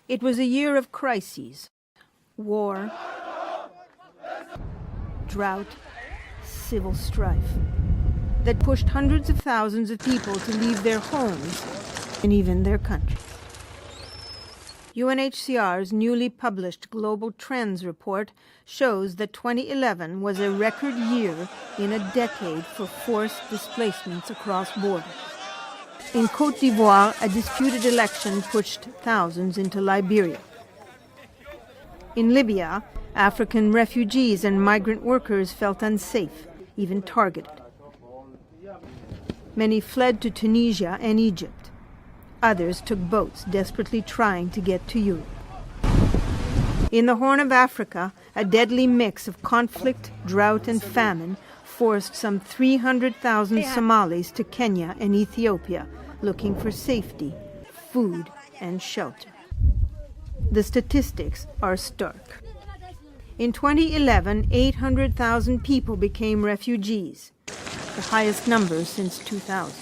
It was a year of crises: war, drought, civil strife, that pushed hundreds of thousands of people to leave their homes and even their country. UNHCR's newly published Global Trends report shows that 2011 was a record year in a decade for forced displacements across borders. In Côte d'Ivoire, a disputed election pushed thousands into Liberia. In Libya, African refugees and migrant workers felt unsafe, even targeted. Many fled to Tunisia and Egypt. Others took boats, desperately trying to get to Europe. In the Horn of Africa, a deadly mix of conflict, drought, and famine forced some 300,000 Somalis to Kenya and Ethiopia, looking for safety, food, and shelter. The statistics are stark. In 2011, 800,000 people became refugees, the highest number since 2000.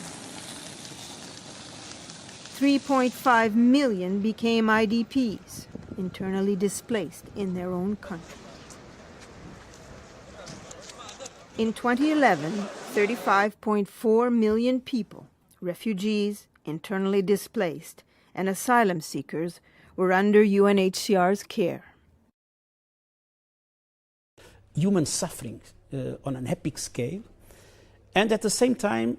3.5 million became IDPs, internally displaced in their own country. In 2011, 35.4 million people, refugees, internally displaced, and asylum seekers, were under UNHCR's care. Human suffering on an epic scale, and at the same time,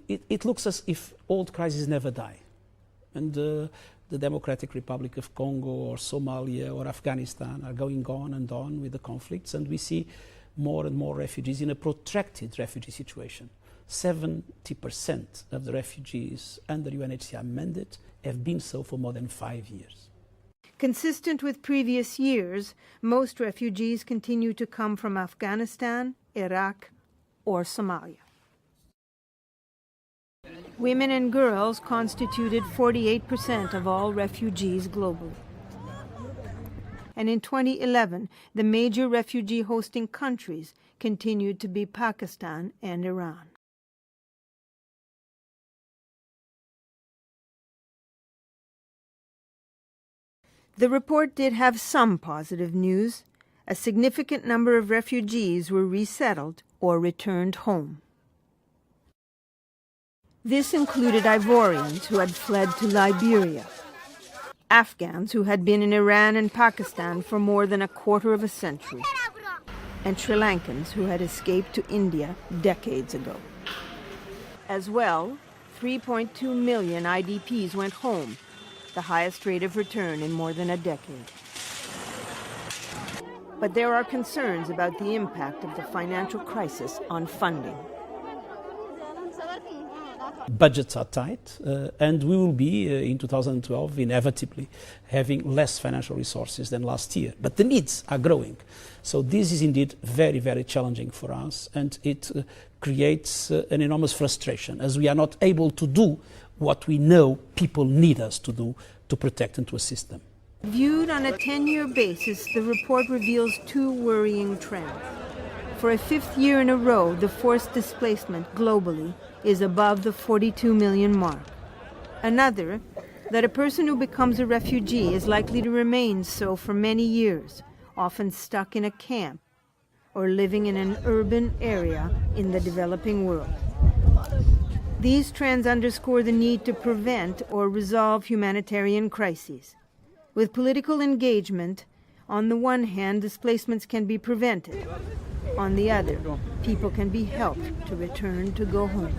it looks as if old crises never die. And the Democratic Republic of Congo or Somalia or Afghanistan are going on and on with the conflicts, and we see more and more refugees in a protracted refugee situation. 70% of the refugees under UNHCR mandate have been so for more than 5 years. Consistent with previous years, most refugees continue to come from Afghanistan, Iraq, or Somalia. Women and girls constituted 48% of all refugees globally. And in 2011, the major refugee hosting countries continued to be Pakistan and Iran. The report did have some positive news. A significant number of refugees were resettled or returned home. This included Ivorians who had fled to Liberia, Afghans who had been in Iran and Pakistan for more than a quarter of a century, and Sri Lankans who had escaped to India decades ago. As well, 3.2 million IDPs went home, the highest rate of return in more than a decade. But there are concerns about the impact of the financial crisis on funding. Budgets are tight, and we will be, in 2012, inevitably having less financial resources than last year. But the needs are growing. So this is indeed very, very challenging for us, and it creates an enormous frustration, as we are not able to do what we know people need us to do to protect and to assist them. Viewed on a 10-year basis, the report reveals two worrying trends. For a fifth year in a row, the forced displacement globally is above the 42 million mark. Another, that a person who becomes a refugee is likely to remain so for many years, often stuck in a camp or living in an urban area in the developing world. These trends underscore the need to prevent or resolve humanitarian crises. With political engagement, on the one hand, displacements can be prevented. On the other, people can be helped to return to go home.